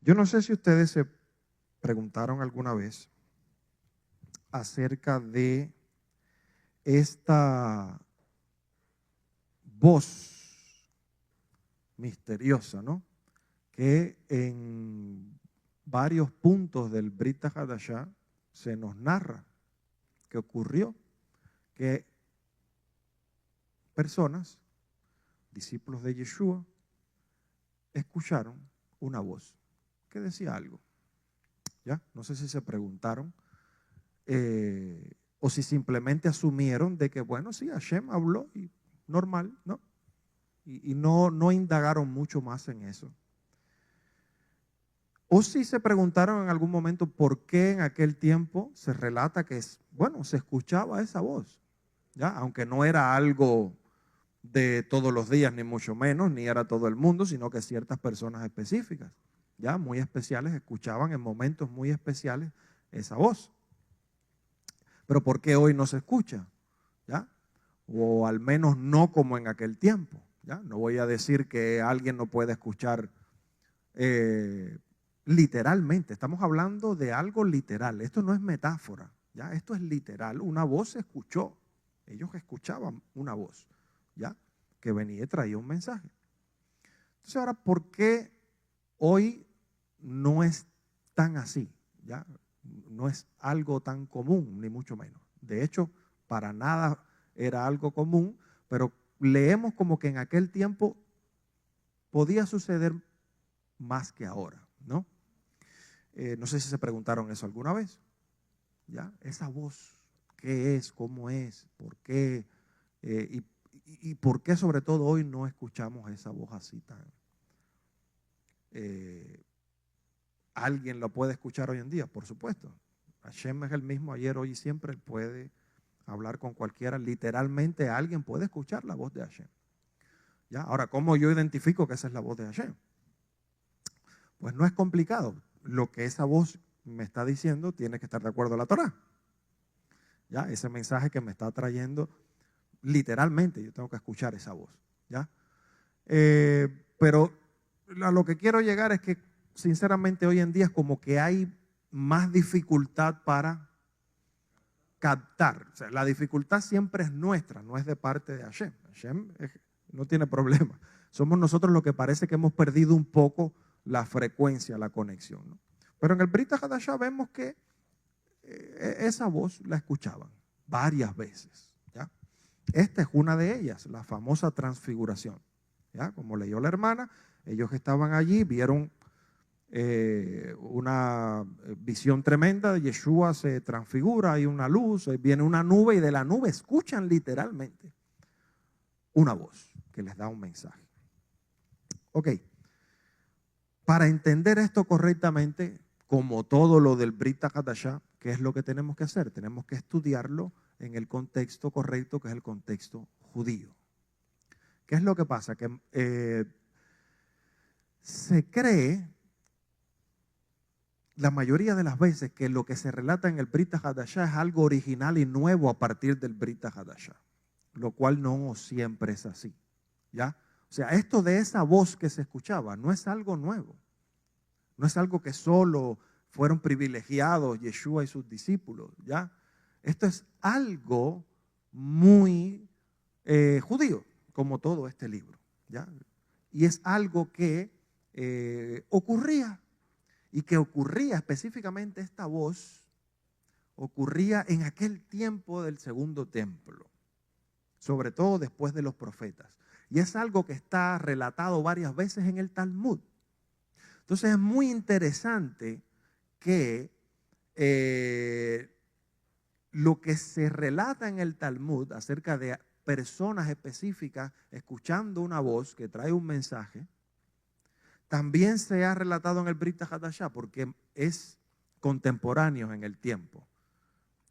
Yo no sé si ustedes se preguntaron alguna vez acerca de esta voz misteriosa, ¿no? Que en varios puntos del Brit Hadashah se nos narra que ocurrió, que personas, discípulos de Yeshua, escucharon una voz que decía algo. ¿Ya? No sé si se preguntaron o si simplemente asumieron de que, bueno, sí, Hashem habló y normal, ¿no? Y no indagaron mucho más en eso. O si se preguntaron en algún momento por qué en aquel tiempo se relata que, bueno, se escuchaba esa voz, ¿ya? Aunque no era algo de todos los días, ni mucho menos, ni era todo el mundo, sino que ciertas personas específicas, ya muy especiales, escuchaban en momentos muy especiales esa voz. Pero ¿por qué hoy no se escucha? ¿Ya? O al menos no como en aquel tiempo. ¿Ya? No voy a decir que alguien no puede escuchar literalmente. Estamos hablando de algo literal. Esto no es metáfora. ¿Ya? Esto es literal. Una voz se escuchó. Ellos escuchaban una voz, ¿ya? Que venía y traía un mensaje. Entonces ahora, ¿por qué hoy no es tan así? ¿Ya? No es algo tan común, ni mucho menos. De hecho, para nada era algo común, pero leemos como que en aquel tiempo podía suceder más que ahora, ¿no? No sé si se preguntaron eso alguna vez. ¿Ya? Esa voz, ¿qué es? ¿Cómo es? ¿Por qué? Y por qué sobre todo hoy no escuchamos esa voz así tan... ¿Alguien lo puede escuchar hoy en día? Por supuesto. Hashem es el mismo ayer, hoy y siempre. Él puede hablar con cualquiera. Literalmente alguien puede escuchar la voz de Hashem. ¿Ya? Ahora, ¿cómo yo identifico que esa es la voz de Hashem? Pues no es complicado. Lo que esa voz me está diciendo tiene que estar de acuerdo a la Torah. ¿Ya? Ese mensaje que me está trayendo, literalmente yo tengo que escuchar esa voz. ¿Ya? Pero a lo que quiero llegar es que sinceramente hoy en día es como que hay más dificultad para captar. O sea, la dificultad siempre es nuestra, no es de parte de Hashem. Hashem no tiene problema. Somos nosotros los que parece que hemos perdido un poco la frecuencia, la conexión, ¿no? Pero en el Brit Hadashah vemos que esa voz la escuchaban varias veces, ¿ya? Esta es una de ellas, la famosa transfiguración, ¿ya? Como leyó la hermana, ellos estaban allí, vieron una visión tremenda, Yeshua se transfigura, hay una luz, viene una nube y de la nube escuchan literalmente una voz que les da un mensaje. Ok, para entender esto correctamente, como todo lo del Brit Hadashah, ¿qué es lo que tenemos que hacer? Tenemos que estudiarlo en el contexto correcto, que es el contexto judío. ¿Qué es lo que pasa? Que se cree la mayoría de las veces que lo que se relata en el Brit Hadashah es algo original y nuevo a partir del Brit Hadashah, lo cual no siempre es así, ¿ya? O sea, esto de esa voz que se escuchaba no es algo nuevo, no es algo que solo fueron privilegiados Yeshua y sus discípulos, ¿ya? Esto es algo muy judío, como todo este libro, ¿ya? Y es algo que ocurría. Y que ocurría específicamente esta voz, ocurría en aquel tiempo del segundo templo, sobre todo después de los profetas. Y es algo que está relatado varias veces en el Talmud. Entonces es muy interesante que lo que se relata en el Talmud acerca de personas específicas escuchando una voz que trae un mensaje, también se ha relatado en el Brit Hadashah porque es contemporáneo en el tiempo,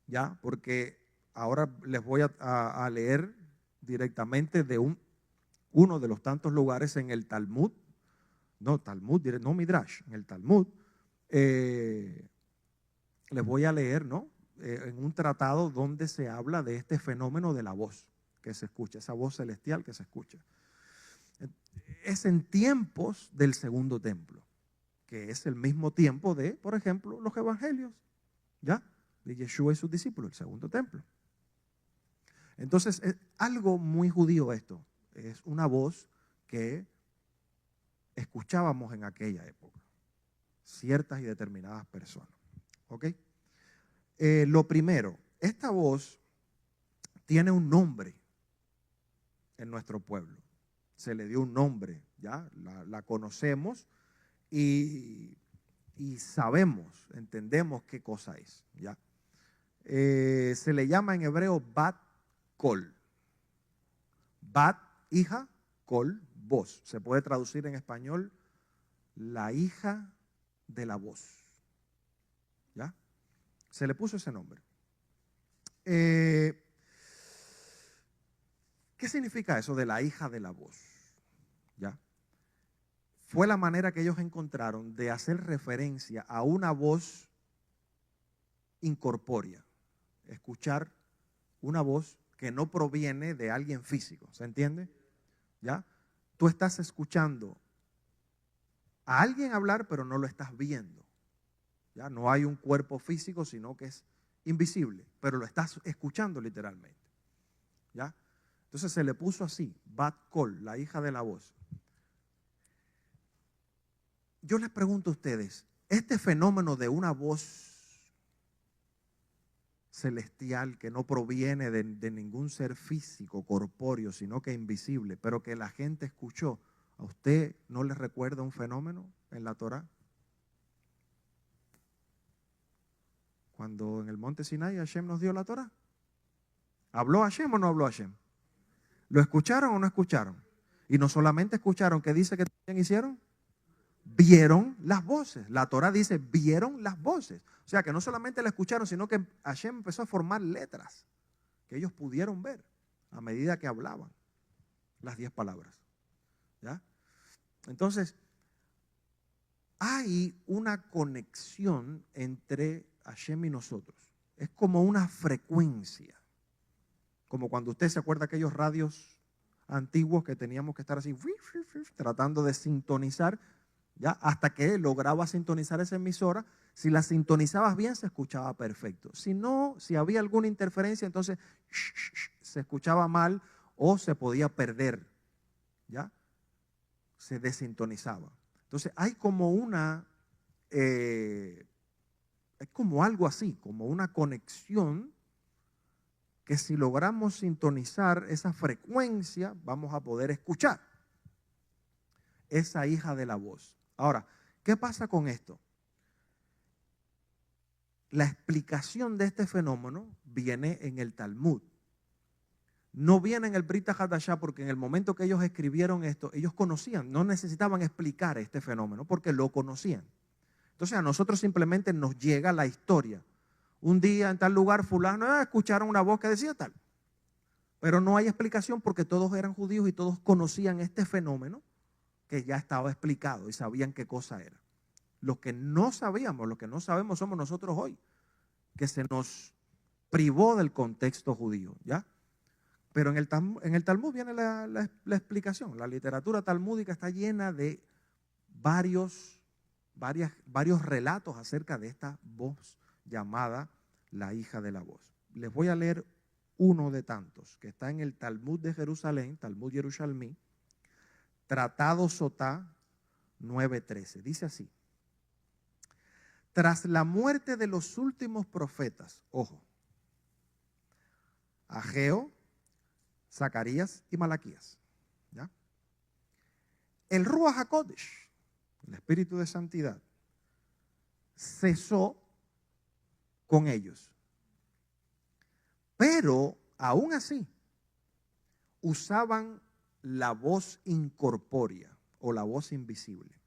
¿ya? Porque ahora les voy a leer directamente de uno de los tantos lugares en el Talmud, no Midrash, en el Talmud, les voy a leer, ¿no? En un tratado donde se habla de este fenómeno de la voz que se escucha, esa voz celestial que se escucha. Es en tiempos del segundo templo que es el mismo tiempo de, por ejemplo, los evangelios, ¿ya? De Yeshua y sus discípulos, el segundo templo. Entonces, es algo muy judío esto. Es una voz que escuchábamos en aquella época. Ciertas y determinadas personas. ¿Ok? Lo primero, esta voz tiene un nombre en nuestro pueblo. Se le dio un nombre, ¿ya? La conocemos y sabemos, entendemos qué cosa es, ¿ya? Se le llama en hebreo Bat Kol. Bat, hija, Kol, voz. Se puede traducir en español la hija de la voz. ¿Ya? Se le puso ese nombre. ¿Qué significa eso de la hija de la voz? ¿Ya? Fue la manera que ellos encontraron de hacer referencia a una voz incorpórea. Escuchar una voz que no proviene de alguien físico, ¿se entiende? ¿Ya? Tú estás escuchando a alguien hablar, pero no lo estás viendo. ¿Ya? No hay un cuerpo físico, sino que es invisible, pero lo estás escuchando literalmente. ¿Ya? Entonces se le puso así, Bat Kol, la hija de la voz. Yo les pregunto a ustedes, este fenómeno de una voz celestial que no proviene de ningún ser físico, corpóreo, sino que invisible, pero que la gente escuchó, ¿a usted no le recuerda un fenómeno en la Torá? Cuando en el monte Sinai Hashem nos dio la Torá, ¿habló Hashem o no habló Hashem? ¿Lo escucharon o no escucharon? Y no solamente escucharon, ¿qué dice que también hicieron? Vieron las voces. La Torá dice, vieron las voces. O sea, que no solamente la escucharon, sino que Hashem empezó a formar letras que ellos pudieron ver a medida que hablaban las 10 palabras. ¿Ya? Entonces, hay una conexión entre Hashem y nosotros. Es como una frecuencia. Como cuando usted se acuerda de aquellos radios antiguos que teníamos que estar así, tratando de sintonizar, ¿ya? Hasta que lograba sintonizar esa emisora. Si la sintonizabas bien, se escuchaba perfecto. Si no, si había alguna interferencia, entonces se escuchaba mal o se podía perder, ¿ya? Se desintonizaba. Entonces hay como una, es como algo así, como una conexión que si logramos sintonizar esa frecuencia, vamos a poder escuchar esa hija de la voz. Ahora, ¿qué pasa con esto? La explicación de este fenómeno viene en el Talmud. No viene en el Brit Hadashah, porque en el momento que ellos escribieron esto, ellos conocían, no necesitaban explicar este fenómeno porque lo conocían. Entonces a nosotros simplemente nos llega la historia. Un día en tal lugar fulano escucharon una voz que decía tal. Pero no hay explicación porque todos eran judíos y todos conocían este fenómeno que ya estaba explicado y sabían qué cosa era. Lo que no sabíamos, lo que no sabemos somos nosotros hoy, que se nos privó del contexto judío, ¿ya? Pero en el Talmud viene la explicación. La literatura talmúdica está llena de varios relatos acerca de esta voz llamada la hija de la voz. Les voy a leer uno de tantos que está en el Talmud de Jerusalén, Talmud Yerushalmi, Tratado Sotá 9:13. Dice así: tras la muerte de los últimos profetas, ojo, Ageo, Zacarías y Malaquías, ¿ya? El Ruach HaKodesh, el Espíritu de Santidad, cesó con ellos. Pero aún así usaban la voz incorpórea o la voz invisible.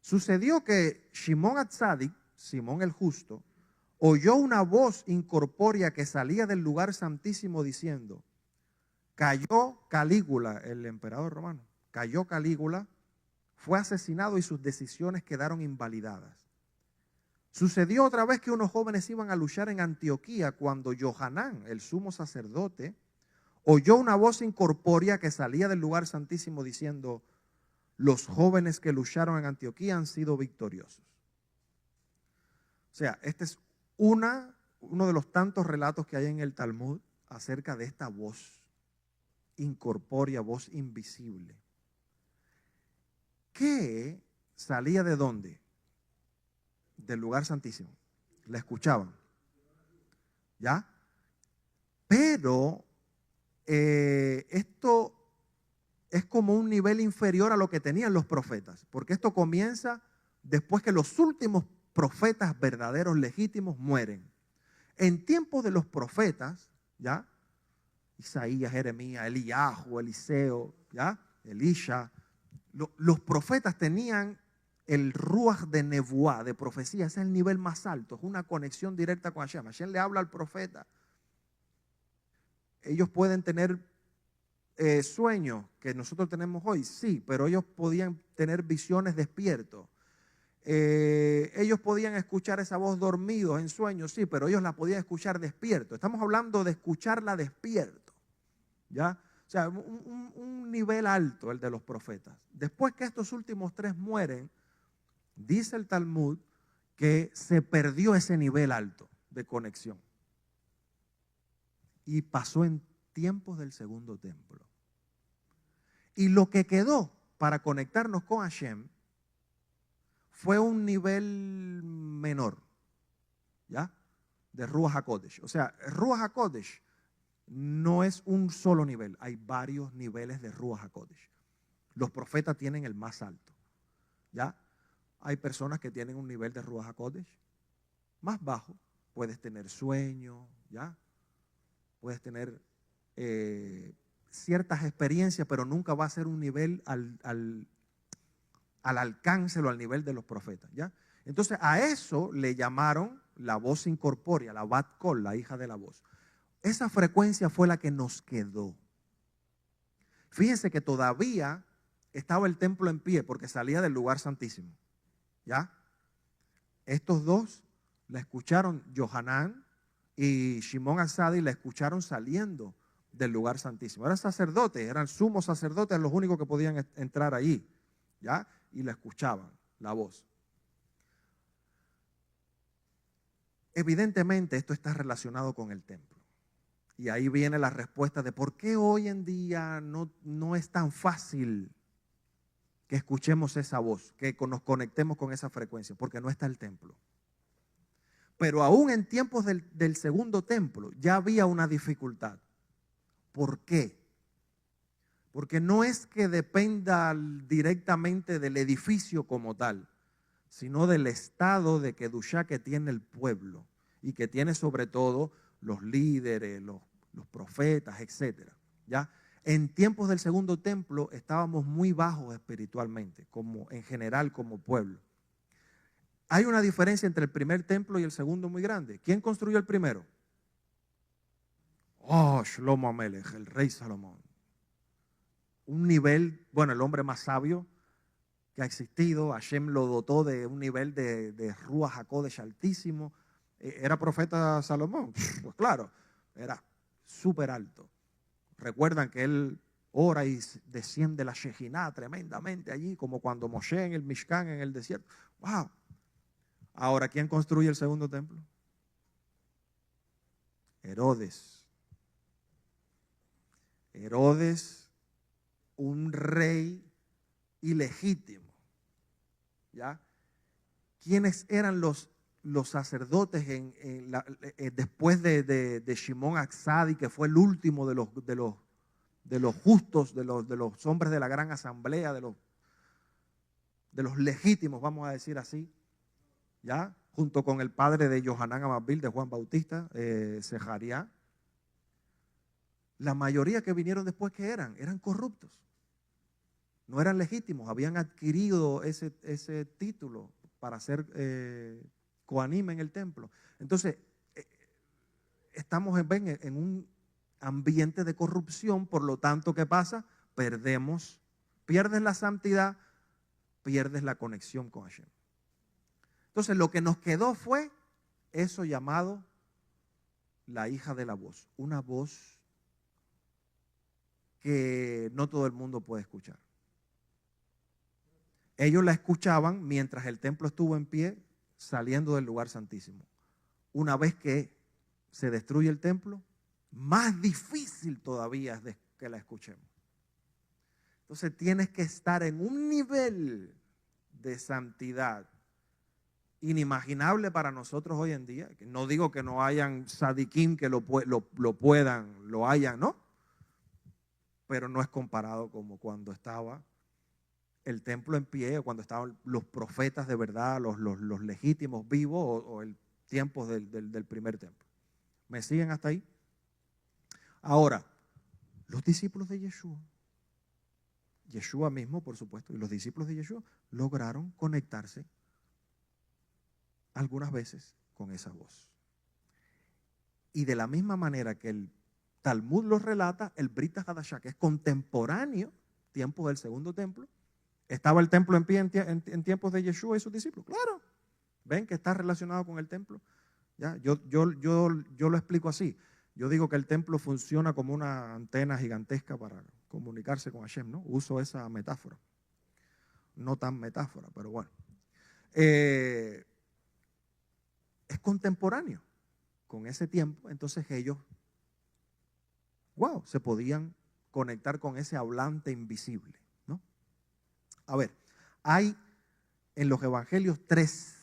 Sucedió que Shimón Atzadik, Simón el Justo, oyó una voz incorpórea que salía del lugar santísimo diciendo: cayó Calígula, el emperador romano, cayó Calígula, fue asesinado y sus decisiones quedaron invalidadas. Sucedió otra vez que unos jóvenes iban a luchar en Antioquía cuando Johanán, el sumo sacerdote, oyó una voz incorpórea que salía del lugar santísimo diciendo: los jóvenes que lucharon en Antioquía han sido victoriosos. O sea, este es uno de los tantos relatos que hay en el Talmud acerca de esta voz incorpórea, voz invisible. ¿Qué salía de dónde? Del lugar santísimo. La escuchaban. ¿Ya? Pero esto es como un nivel inferior a lo que tenían los profetas, porque esto comienza después que los últimos profetas verdaderos, legítimos, mueren. En tiempos de los profetas, ¿ya? Isaías, Jeremías, Eliyahu, Eliseo, ¿ya? Elisha, los profetas tenían el ruaj de nebuá, de profecía, ese es el nivel más alto, es una conexión directa con Hashem. Hashem le habla al profeta. Ellos pueden tener sueños que nosotros tenemos hoy, sí, pero ellos podían tener visiones despiertos. Ellos podían escuchar esa voz dormidos en sueños, sí, pero ellos la podían escuchar despierto. Estamos hablando de escucharla despierto, ¿ya? O sea, un nivel alto el de los profetas. Después que estos últimos tres mueren, dice el Talmud que se perdió ese nivel alto de conexión. Y pasó en tiempos del segundo templo. Y lo que quedó para conectarnos con Hashem fue un nivel menor, ¿ya? De Ruach HaKodesh. O sea, Ruach HaKodesh no es un solo nivel, hay varios niveles de Ruach HaKodesh. Los profetas tienen el más alto, ¿ya? Hay personas que tienen un nivel de Ruach HaKodesh más bajo. Puedes tener sueño, ¿ya? Puedes tener ciertas experiencias, pero nunca va a ser un nivel al alcance o al nivel de los profetas, ¿ya? Entonces a eso le llamaron la voz incorpórea, la Bat Kol, la hija de la voz. Esa frecuencia fue la que nos quedó. Fíjense que todavía estaba el templo en pie porque salía del lugar santísimo, ¿ya? Estos dos la escucharon, Yohanan y Shimon Asadi la escucharon saliendo del lugar santísimo. Eran sacerdotes, eran sumos sacerdotes, los únicos que podían entrar ahí, ¿ya? Y la escuchaban, la voz. Evidentemente esto está relacionado con el templo. Y ahí viene la respuesta de por qué hoy en día no es tan fácil que escuchemos esa voz, que nos conectemos con esa frecuencia, porque no está el templo. Pero aún en tiempos del segundo templo ya había una dificultad. ¿Por qué? Porque no es que dependa directamente del edificio como tal, sino del estado de Kedushá que tiene el pueblo y que tiene sobre todo los líderes, los profetas, etc. ¿Ya? En tiempos del segundo templo estábamos muy bajos espiritualmente, como en general como pueblo. Hay una diferencia entre el primer templo y el segundo muy grande. ¿Quién construyó el primero? Oh, Shlomo Amelech, el rey Salomón. Un nivel, bueno, el hombre más sabio que ha existido. Hashem lo dotó de un nivel de Ruach HaKodesh altísimo. ¿Era profeta Salomón? Pues claro, era súper alto. Recuerdan que él ora y desciende la Shejinah tremendamente allí, como cuando Moshe en el Mishkan, en el desierto. ¡Wow! Ahora, ¿quién construye el segundo templo? Herodes. Herodes, un rey ilegítimo, ¿ya? ¿Quiénes eran los sacerdotes después de Shimon Atzadi, que fue el último de los justos, de los hombres de la gran asamblea, de los legítimos, vamos a decir así, ¿ya? Junto con el padre de Yohanan Amabil, de Juan Bautista, Sejaría. La mayoría que vinieron después, ¿qué eran? Eran corruptos. No eran legítimos, habían adquirido ese título para ser coanim en el templo. Entonces, estamos en un ambiente de corrupción, por lo tanto, ¿qué pasa? Pierdes la santidad, pierdes la conexión con Hashem. Entonces, lo que nos quedó fue eso llamado la hija de la voz, una voz que no todo el mundo puede escuchar. Ellos la escuchaban mientras el templo estuvo en pie saliendo del lugar santísimo. Una vez que se destruye el templo, más difícil todavía es que la escuchemos. Entonces tienes que estar en un nivel de santidad inimaginable para nosotros hoy en día. No digo que no hayan sadiquín que lo puedan, lo hayan, ¿no? Pero no es comparado como cuando estaba el templo en pie, o cuando estaban los profetas de verdad, los legítimos vivos, o el tiempo del primer templo. ¿Me siguen hasta ahí? Ahora, los discípulos de Yeshua mismo, por supuesto, y los discípulos de Yeshua lograron conectarse algunas veces con esa voz. Y de la misma manera que el Talmud los relata, el Brit Hadashah, que es contemporáneo, tiempo del segundo templo, ¿estaba el templo en pie en tiempos de Yeshua y sus discípulos? Claro. ¿Ven que está relacionado con el templo? ¿Ya? Yo lo explico así. Yo digo que el templo funciona como una antena gigantesca para comunicarse con Hashem, ¿no? Uso esa metáfora. No tan metáfora, pero bueno. Es contemporáneo con ese tiempo. Entonces ellos, se podían conectar con ese hablante invisible, ¿no? A ver, hay en los evangelios 3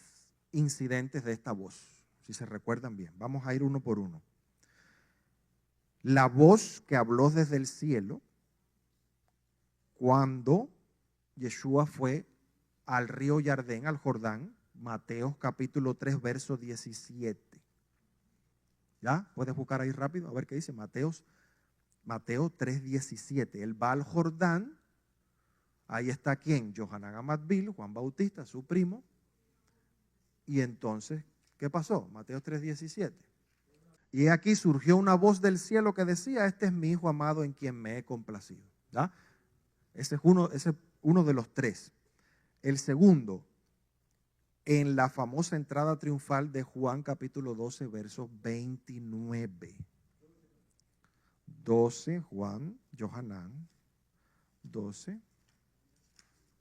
incidentes de esta voz, si se recuerdan bien. Vamos a ir uno por uno. La voz que habló desde el cielo cuando Yeshua fue al río Jardín, al Jordán, Mateo capítulo 3, verso 17. ¿Ya? ¿Puedes buscar ahí rápido? A ver qué dice Mateo 3, 17. Él va al Jordán. Ahí está ¿quién? Yohanan Amatbil, Juan Bautista, su primo. Y entonces, ¿qué pasó? Mateo 3, 17. Y aquí surgió una voz del cielo que decía: este es mi hijo amado en quien me he complacido. ¿Ya? Ese es uno de los 3. El segundo, en la famosa entrada triunfal de Juan capítulo 12, verso 29. 12, Juan, Yohanan, 12,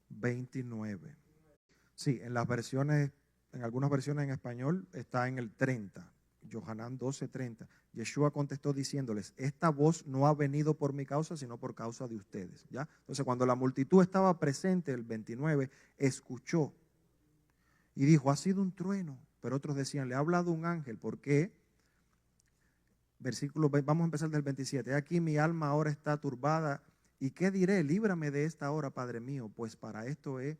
29. Sí, en algunas versiones en español está en el 30. Yohanan 12, 30. Yeshua contestó diciéndoles: esta voz no ha venido por mi causa, sino por causa de ustedes. ¿Ya? Entonces, cuando la multitud estaba presente, el 29, escuchó y dijo: ha sido un trueno. Pero otros decían: le ha hablado un ángel. ¿Por qué? Vamos a empezar del 27. Aquí mi alma ahora está turbada. ¿Y qué diré? Líbrame de esta hora, Padre mío, pues para esto he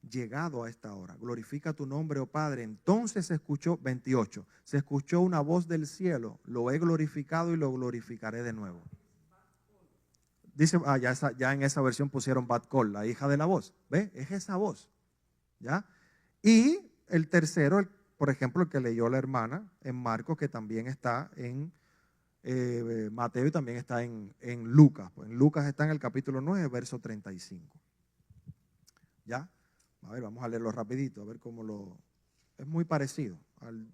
llegado a esta hora. Glorifica tu nombre, oh Padre. Entonces se escuchó, 28, se escuchó una voz del cielo: lo he glorificado y lo glorificaré de nuevo. Dice, ya en esa versión pusieron Bat Kol, la hija de la voz. ¿Ve? Es esa voz. ¿Ya? Y el tercero, por ejemplo, el que leyó la hermana en Marcos, que también está en Mateo y también está en Lucas. Pues en Lucas está en el capítulo 9, verso 35. ¿Ya? A ver, vamos a leerlo rapidito, a ver cómo es muy parecido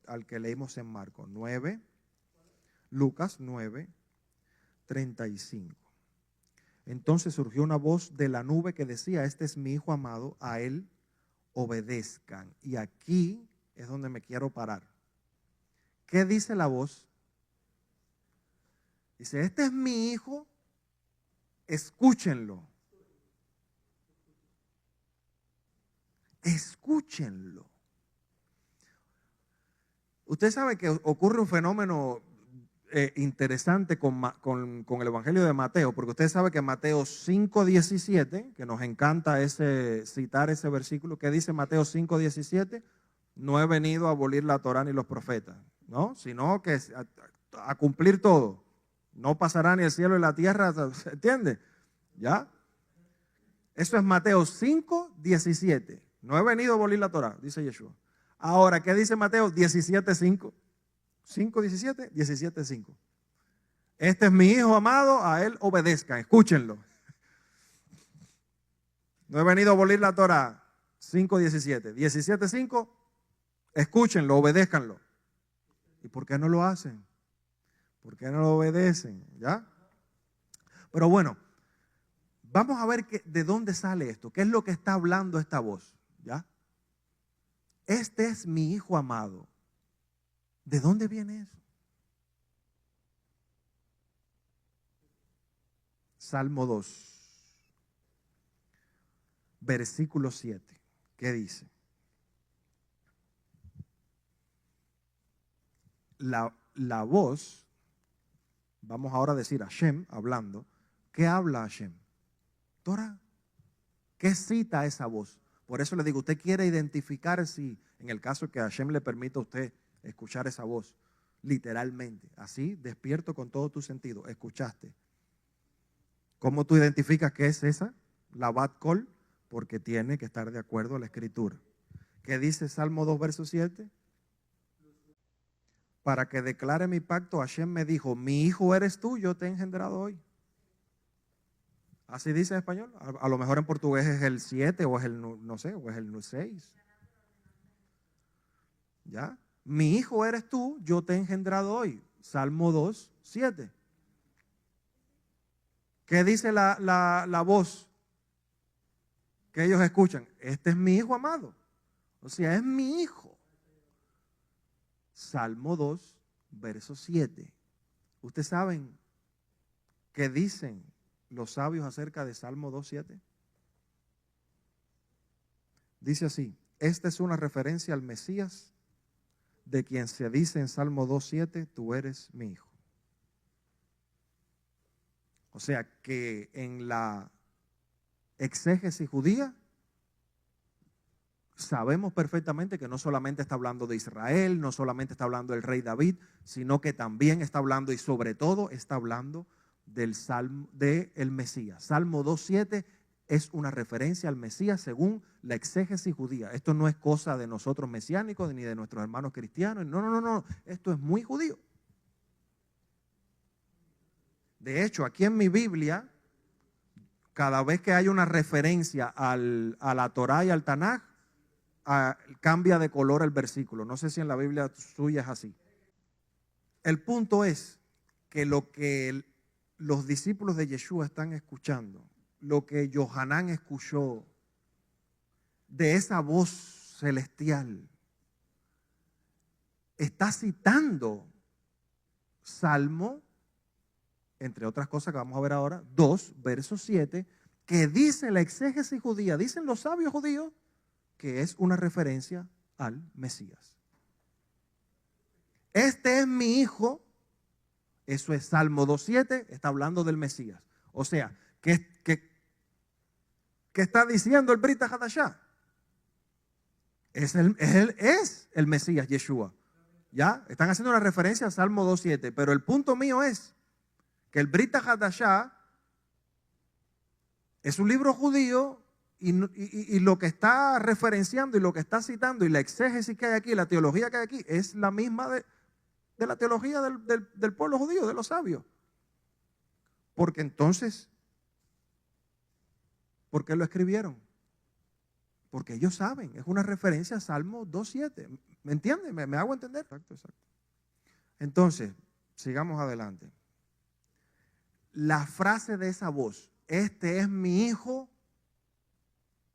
al que leímos en Marcos 9, Lucas 9, 35. Entonces surgió una voz de la nube que decía: este es mi hijo amado, a él obedezcan. Y aquí es donde me quiero parar. ¿Qué dice la voz? Dice: este es mi hijo, escúchenlo. Escúchenlo. Usted sabe que ocurre un fenómeno interesante con el Evangelio de Mateo, porque usted sabe que Mateo 5:17, que nos encanta citar ese versículo, que dice Mateo 5:17, no he venido a abolir la Torá ni los profetas, ¿no? Sino que a cumplir todo. No pasará ni el cielo y la tierra, ¿se entiende? ¿Ya? Eso es Mateo 5:17. No he venido a abolir la Torá, dice Yeshua. Ahora, ¿qué dice Mateo 17:5? 5:17, 17:5. Este es mi hijo amado, a él obedezcan, escúchenlo. No he venido a abolir la Torá. 5:17. 17:5, escúchenlo, obedézcanlo. ¿Y por qué no lo hacen? ¿Por qué no lo obedecen? ¿Ya? Pero bueno, vamos a ver de dónde sale esto, qué es lo que está hablando esta voz, ¿ya? Este es mi hijo amado. ¿De dónde viene eso? Salmo 2, versículo 7. ¿Qué dice? La voz, vamos ahora a decir Hashem hablando. ¿Qué habla Hashem? Torah. ¿Qué cita esa voz? Por eso le digo, usted quiere identificar si, en el caso que Hashem le permita a usted escuchar esa voz, literalmente, así, despierto con todo tu sentido, escuchaste. ¿Cómo tú identificas qué es esa? La Bat Kol, porque tiene que estar de acuerdo a la Escritura. ¿Qué dice Salmo 2, verso 7? Para que declare mi pacto, Hashem me dijo, mi hijo eres tú, yo te he engendrado hoy. Así dice en español. A lo mejor en portugués es el 7 o es el, no sé, o es el 6. ¿Ya? Mi hijo eres tú, yo te he engendrado hoy. Salmo 2, 7. ¿Qué dice la voz que ellos escuchan? Este es mi hijo amado. O sea, es mi hijo. Salmo 2, verso 7. ¿Ustedes saben qué dicen los sabios acerca de Salmo 2, 7? Dice así, esta es una referencia al Mesías, de quien se dice en Salmo 2, 7, tú eres mi hijo. O sea que en la exégesis judía sabemos perfectamente que no solamente está hablando de Israel, no solamente está hablando del rey David, sino que también está hablando y sobre todo está hablando del Salmo del Mesías. Salmo 2.7 es una referencia al Mesías según la exégesis judía. Esto no es cosa de nosotros mesiánicos ni de nuestros hermanos cristianos. No. Esto es muy judío. De hecho, aquí en mi Biblia, cada vez que hay una referencia a la Torá y al Tanaj, cambia de color el versículo. No sé si en la Biblia suya es así. El punto es que lo que los discípulos de Yeshua están escuchando, lo que Yohanan escuchó de esa voz celestial, está citando Salmo, entre otras cosas que vamos a ver ahora, 2, verso 7, que dice la exégesis judía, dicen los sabios judíos, que es una referencia al Mesías. Este es mi hijo, eso es Salmo 2.7, está hablando del Mesías. O sea, ¿qué está diciendo el Brit Hadashah? Es el Mesías, Yeshua. ¿Ya? Están haciendo una referencia a Salmo 2.7, pero el punto mío es que el Brit Hadashah es un libro judío y lo que está referenciando y lo que está citando y la exégesis que hay aquí, la teología que hay aquí, es la misma de la teología del pueblo judío, de los sabios. Porque entonces, ¿por qué lo escribieron? Porque ellos saben, es una referencia a Salmo 2.7. ¿Me entienden? ¿Me hago entender? Exacto. Entonces, sigamos adelante. La frase de esa voz, este es mi hijo,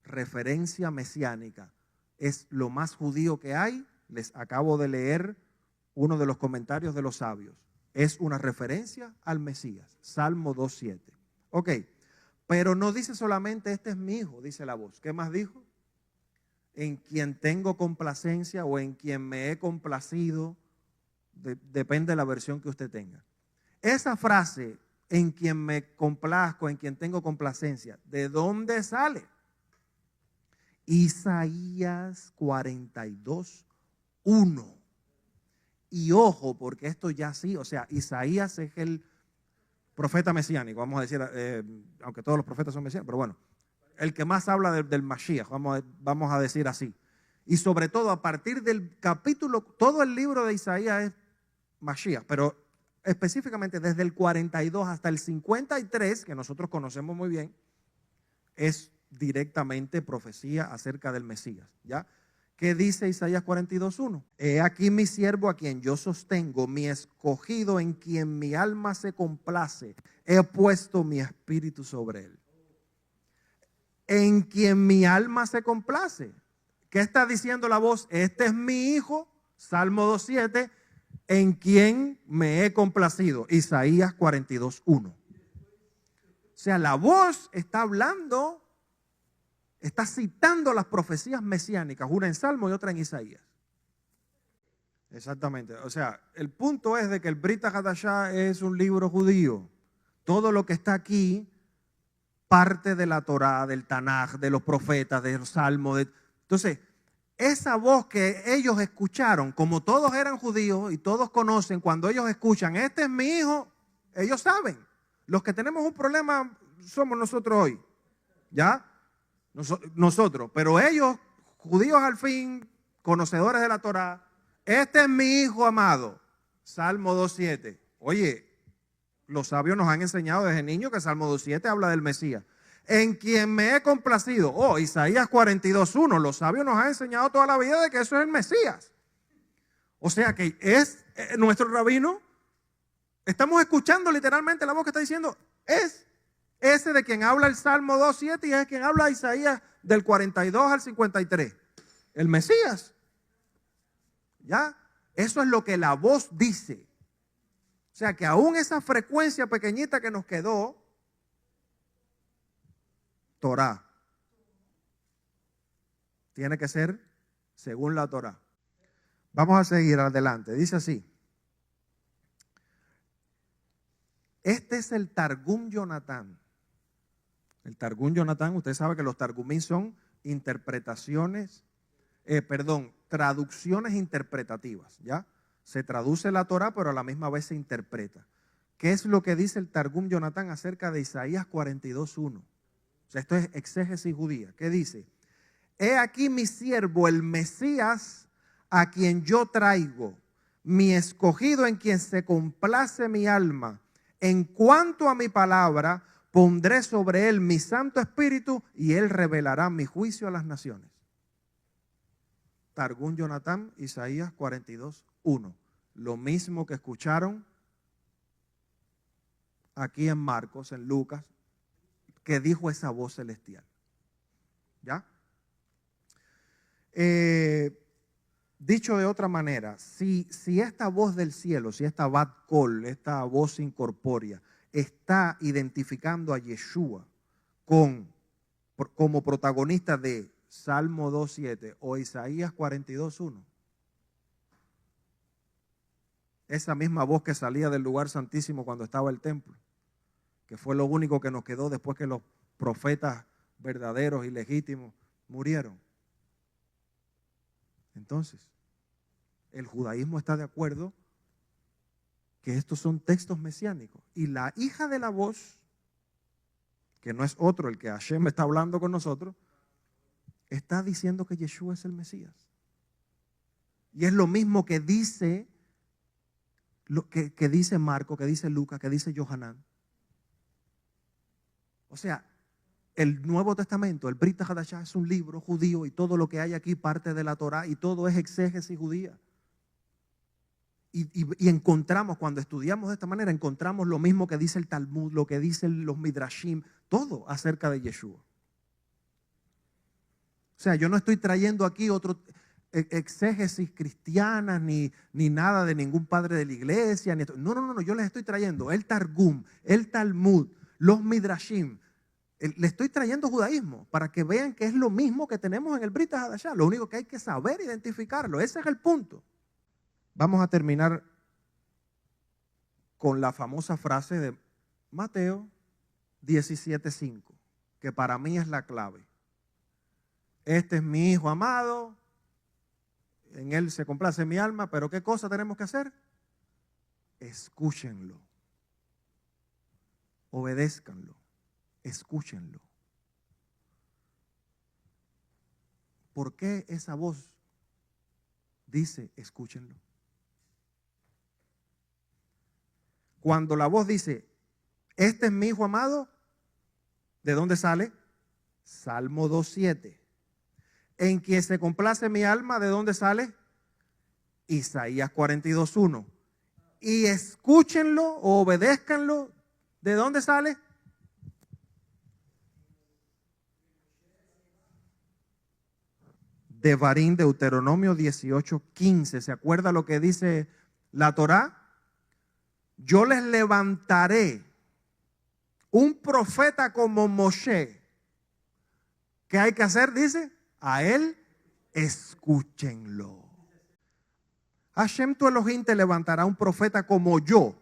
referencia mesiánica, es lo más judío que hay. Les acabo de leer uno de los comentarios de los sabios. Es una referencia al Mesías, Salmo 2.7. Ok, pero no dice solamente este es mi hijo, dice la voz. ¿Qué más dijo? En quien tengo complacencia o en quien me he complacido, depende de la versión que usted tenga. Esa frase, en quien me complazco, en quien tengo complacencia, ¿de dónde sale? Isaías 42:1. Y ojo, porque esto ya sí, o sea, Isaías es el profeta mesiánico, vamos a decir, aunque todos los profetas son mesiánicos, pero bueno, el que más habla del Mashiach, vamos a decir así. Y sobre todo a partir del capítulo, todo el libro de Isaías es Mashiach, pero específicamente desde el 42 hasta el 53, que nosotros conocemos muy bien, es directamente profecía acerca del Mesías, ¿ya? ¿Qué dice Isaías 42:1? He aquí mi siervo a quien yo sostengo, mi escogido en quien mi alma se complace. He puesto mi espíritu sobre él. en quien mi alma se complace. ¿Qué está diciendo la voz? Este es mi hijo, Salmo 2:7, en quien me he complacido. Isaías 42:1. O sea, la voz está hablando, está citando las profecías mesiánicas, una en Salmo y otra en Isaías. Exactamente. O sea, el punto es de que el Brit Hadashah es un libro judío. Todo lo que está aquí parte de la Torá, del Tanaj, de los profetas, de los salmos. Entonces, esa voz que ellos escucharon, como todos eran judíos y todos conocen, cuando ellos escuchan, este es mi hijo, ellos saben. Los que tenemos un problema somos nosotros hoy. ¿Ya? Nosotros. Pero ellos, judíos al fin, conocedores de la Torá, este es mi hijo amado. Salmo 2:7. Oye, los sabios nos han enseñado desde niños que Salmo 2:7 habla del Mesías. En quien me he complacido. Oh, Isaías 42:1. Los sabios nos han enseñado toda la vida de que eso es el Mesías. O sea que es nuestro rabino. Estamos escuchando literalmente la voz que está diciendo. Es ese de quien habla el Salmo 2:7 y es quien habla Isaías del 42 al 53. El Mesías. ¿Ya? Eso es lo que la voz dice. O sea que aún esa frecuencia pequeñita que nos quedó, Torá, tiene que ser según la Torá. Vamos a seguir adelante. Dice así. Este es el Targum Yonatán. El Targum Yonatán, usted sabe que los Targumín son traducciones interpretativas, ¿ya? Se traduce la Torá, pero a la misma vez se interpreta. ¿Qué es lo que dice el Targum Yonatán acerca de Isaías 42:1? O sea, esto es exégesis judía. ¿Qué dice? He aquí mi siervo, el Mesías, a quien yo traigo, mi escogido en quien se complace mi alma. En cuanto a mi palabra, pondré sobre él mi Santo Espíritu y él revelará mi juicio a las naciones. Targum Yonatán, Isaías 42:1. Lo mismo que escucharon aquí en Marcos, en Lucas, que dijo esa voz celestial. ¿Ya? Dicho de otra manera, si esta voz del cielo, si esta Bat Kol, esta voz incorpórea, está identificando a Yeshua como protagonista de Salmo 2:7 o Isaías 42:1, esa misma voz que salía del lugar santísimo cuando estaba el templo, que fue lo único que nos quedó después que los profetas verdaderos y legítimos murieron. Entonces, el judaísmo está de acuerdo que estos son textos mesiánicos. Y la hija de la voz, que no es otro el que Hashem está hablando con nosotros, está diciendo que Yeshua es el Mesías. Y es lo mismo que dice, que dice Marco, que dice Lucas, que dice Yohanan. O sea, el Nuevo Testamento, el Brit Hadashah, es un libro judío y todo lo que hay aquí parte de la Torá y todo es exégesis judía. Y encontramos, cuando estudiamos de esta manera, encontramos lo mismo que dice el Talmud, lo que dicen los Midrashim, todo acerca de Yeshua. O sea, yo no estoy trayendo aquí otro exégesis cristiana ni nada de ningún padre de la iglesia. No, yo les estoy trayendo el Targum, el Talmud, los Midrashim. Le estoy trayendo judaísmo para que vean que es lo mismo que tenemos en el Brit Hadashah. Lo único que hay que saber identificarlo. Ese es el punto. Vamos a terminar con la famosa frase de Mateo 17:5, que para mí es la clave. Este es mi hijo amado, en él se complace mi alma, pero ¿qué cosa tenemos que hacer? Escúchenlo, obedézcanlo, escúchenlo. ¿Por qué esa voz dice escúchenlo? Cuando la voz dice, este es mi hijo amado, ¿de dónde sale? Salmo 2:7. En quien se complace mi alma, ¿de dónde sale? Isaías 42:1. Y escúchenlo o obedézcanlo, ¿de dónde sale? Devarim, Deuteronomio 18:15. ¿Se acuerda lo que dice la Torá? Yo les levantaré un profeta como Moshe. ¿Qué hay que hacer? Dice, a él escúchenlo. Hashem tu Elohim te levantará un profeta como yo.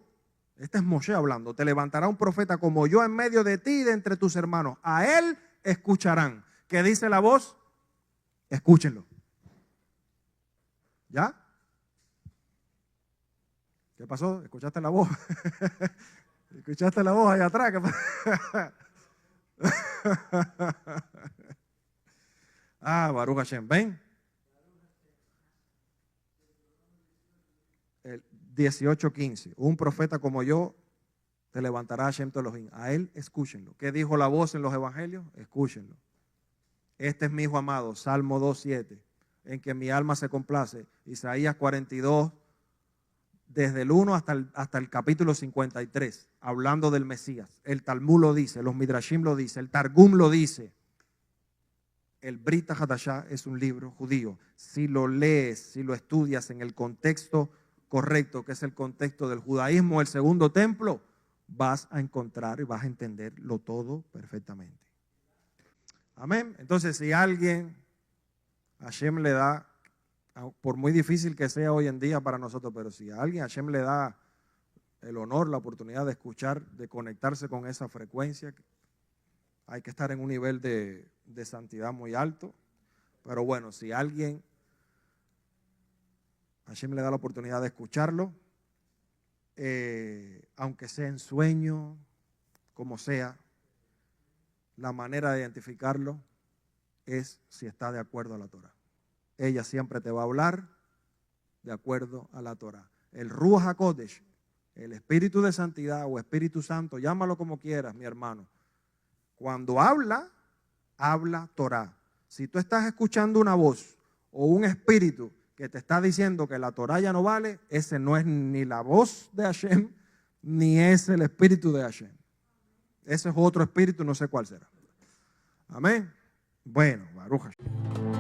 Este es Moshe hablando. Te levantará un profeta como yo en medio de ti y de entre tus hermanos. A él escucharán. ¿Qué dice la voz? Escúchenlo. ¿Ya? ¿Qué pasó? ¿Escuchaste la voz? ¿Escuchaste la voz allá atrás? Baruch Hashem. ¿Ven? El 18:15. Un profeta como yo te levantará Hashem tu Elohim. A él escúchenlo. ¿Qué dijo la voz en los evangelios? Escúchenlo. Este es mi hijo amado. Salmo 2:7. En que mi alma se complace. Isaías 42. Desde el 1 hasta el capítulo 53. Hablando del Mesías. El Talmud lo dice. Los Midrashim lo dice. El Targum lo dice. El Brit HaDashah es un libro judío. Si lo lees, si lo estudias en el contexto correcto, que es el contexto del judaísmo, el segundo templo, vas a encontrar y vas a entenderlo todo perfectamente. Amén. Entonces, si alguien, Hashem le da, por muy difícil que sea hoy en día para nosotros, pero si a alguien Hashem le da el honor, la oportunidad de escuchar, de conectarse con esa frecuencia, hay que estar en un nivel de santidad muy alto. Pero bueno, si alguien Hashem le da la oportunidad de escucharlo, aunque sea en sueño, como sea, la manera de identificarlo es si está de acuerdo a la Torah. Ella siempre te va a hablar de acuerdo a la Torah. El Ruach HaKodesh, el Espíritu de Santidad o Espíritu Santo, llámalo como quieras, mi hermano. Cuando habla, habla Torah. Si tú estás escuchando una voz o un espíritu que te está diciendo que la Torah ya no vale, ese no es ni la voz de Hashem, ni es el espíritu de Hashem. Ese es otro espíritu, no sé cuál será. Amén. Bueno, Baruch Hashem.